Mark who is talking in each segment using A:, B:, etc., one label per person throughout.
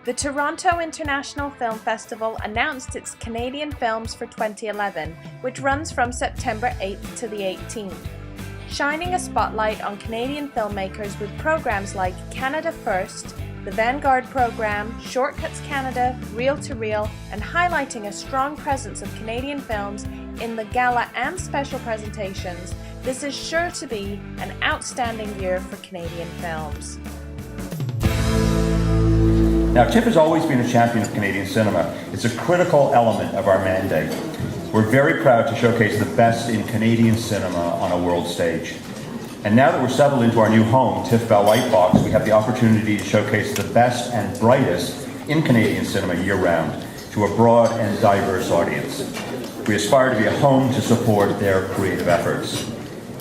A: The Toronto International Film Festival announced its Canadian Films for 2011, which runs from September 8th to the 18th, shining a spotlight on Canadian filmmakers with programs like Canada First, the Vanguard Program, Shortcuts Canada, Reel to Reel, and highlighting a strong presence of Canadian films in the gala and special presentations. This is sure to be an outstanding year for Canadian films.
B: Now, TIFF has always been a champion of Canadian cinema. It's a critical element of our mandate. We're very proud to showcase the best in Canadian cinema on a world stage. And now that we're settled into our new home, TIFF Bell Lightbox, we have the opportunity to showcase the best and brightest in Canadian cinema year-round to a broad and diverse audience. We aspire to be a home to support their creative efforts.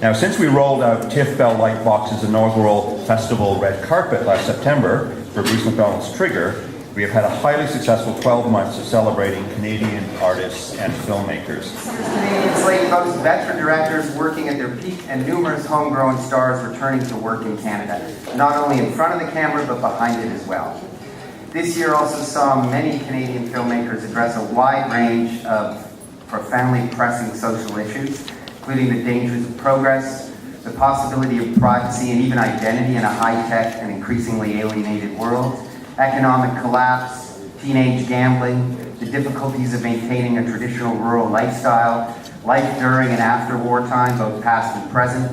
B: Now, since we rolled out TIFF Bell Lightbox's inaugural festival red carpet last September for Bruce McDonald's Trigger, we have had a highly successful 12 months of celebrating Canadian artists and filmmakers.
C: Canadian slate boasts veteran directors working at their peak and numerous homegrown stars returning to work in Canada, not only in front of the camera but behind it as well. This year also saw many Canadian filmmakers address a wide range of profoundly pressing social issues, including the dangers of progress, the possibility of privacy and even identity in a high-tech and increasingly alienated world, economic collapse, teenage gambling, the difficulties of maintaining a traditional rural lifestyle, life during and after wartime, both past and present,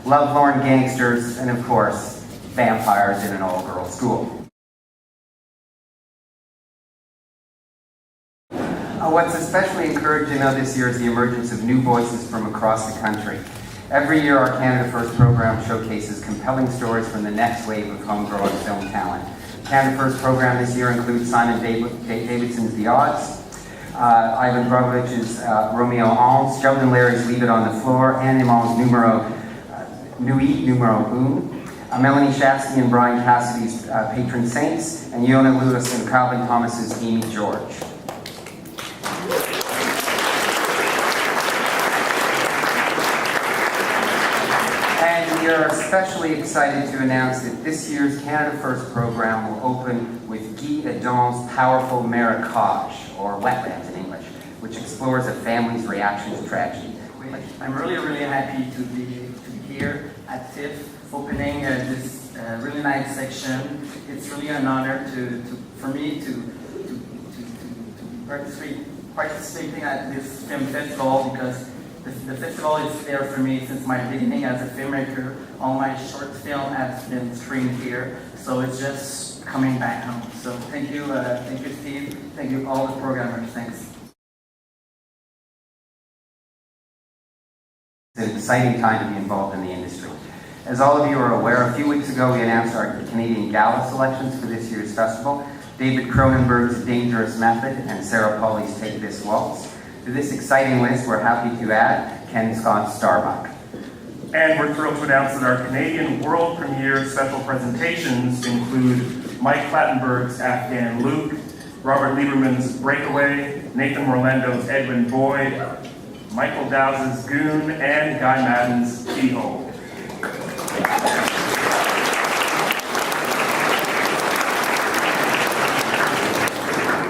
C: lovelorn gangsters, and of course, vampires in an all-girls school. What's especially encouraging this year is the emergence of new voices from across the country. Every year, our Canada First program showcases compelling stories from the next wave of homegrown film talent. Canada First program this year includes Simon Davidson's The Odds, Ivan Brogovich's Romeo Ans, Joe and Larry's Leave It on the Floor, Anne Iman's Nuit Numero Un, Melanie Shafsky and Brian Cassidy's Patron Saints, and Yona Lewis and Calvin Thomas's Amy George. We are especially excited to announce that this year's Canada First program will open with Guy Adon's powerful Maracage, or Wetlands in English, which explores a family's reaction to tragedy.
D: I'm really happy to be here at TIFF, opening this really nice section. It's really an honor for me to participating at this film festival, because the festival is there for me since my beginning as a filmmaker. All my short film has been screened here, so it's just coming back home. So thank you Steve, thank you all the programmers, thanks.
C: It's an exciting time to be involved in the industry. As all of you are aware, a few weeks ago we announced our Canadian Gala selections for this year's festival: David Cronenberg's Dangerous Method and Sarah Polley's Take This Waltz. To this exciting list, we're happy to add Ken Scott's Starbuck.
E: And we're thrilled to announce that our Canadian world premiere special presentations include Mike Clattenburg's Afghan Luke, Robert Lieberman's Breakaway, Nathan Morlando's Edwin Boyd, Michael Dowse's Goon, and Guy Madden's Keyhole.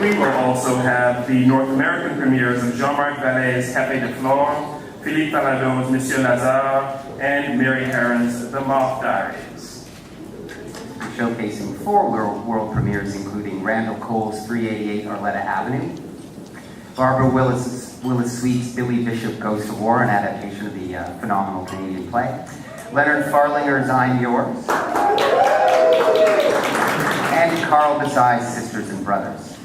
E: We will also have the North American premieres of Jean-Marc Vallet's Café de Flore, Philippe Faladot's Monsieur Lazare, and Mary Herron's The Moth Diaries.
C: Showcasing 4 world premieres, including Randall Cole's 388 Arletta Avenue, Barbara Willis Sweet's Billy Bishop Goes to War, an adaptation of the phenomenal Canadian play, Leonard Farlinger's I'm Yours, and Carl Desai's Sisters and Brothers.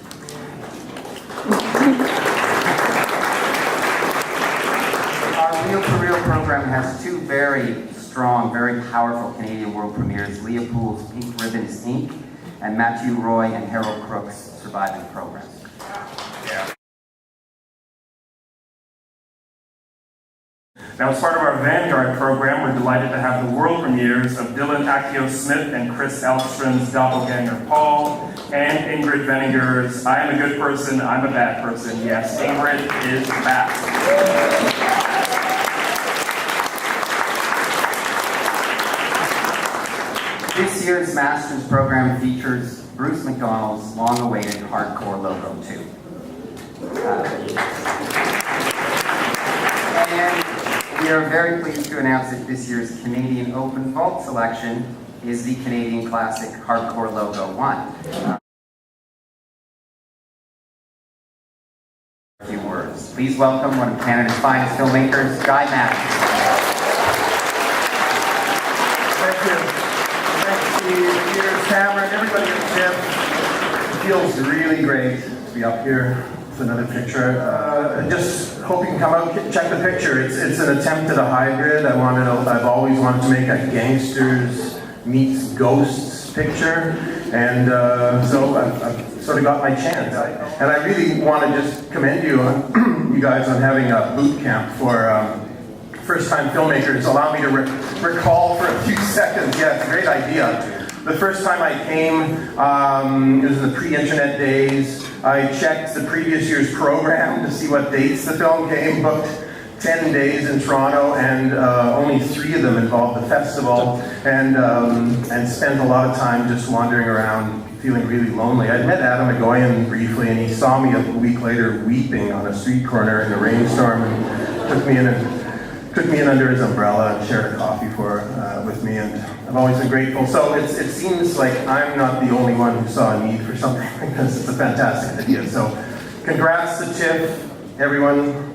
C: Our Reel to Reel program has 2 very strong, very powerful Canadian world premieres: Leah Poole's Pink Ribbons Inc. and Matthew Roy and Harold Crook's Surviving Progress.
E: Now, as part of our Vanguard program, we're delighted to have the world premieres of Dylan Akio-Smith and Chris Elkstrom's Doppelganger Paul, and Ingrid Veninger's I Am a Good Person, I'm a Bad Person. Yes, Ingrid is back.
C: This year's Masters program features Bruce McDonald's long-awaited hardcore logo too. And we are very pleased to announce that this year's Canadian Open Vault selection is the Canadian Classic Hardcore Logo 1. A few words. Please welcome one of Canada's finest filmmakers, Guy Madden.
F: Thank you. Thanks, Steve, Peter, Cameron, everybody at TIFF. It feels really great to be up here with another picture. Just hope you can come out, check the picture. It's an attempt at a hybrid. I've always wanted to make a gangsters meets ghosts picture, and so I've sort of got my chance. And I really want to just commend you, you guys, on having a boot camp for first-time filmmakers. Allow me to recall for a few seconds. Yeah, it's a great idea. The first time I came, it was in the pre-internet days. I checked the previous year's program to see what dates the film came, booked 10 days in Toronto, and only 3 of them involved the festival, and spent a lot of time just wandering around, feeling really lonely. I'd met Adam McGoyan briefly, and he saw me a week later weeping on a street corner in the rainstorm, and took me in under his umbrella and shared a coffee with me, and I've always been grateful. So it seems like I'm not the only one who saw a need for something, because it's a fantastic idea. So congrats to TIFF, everyone.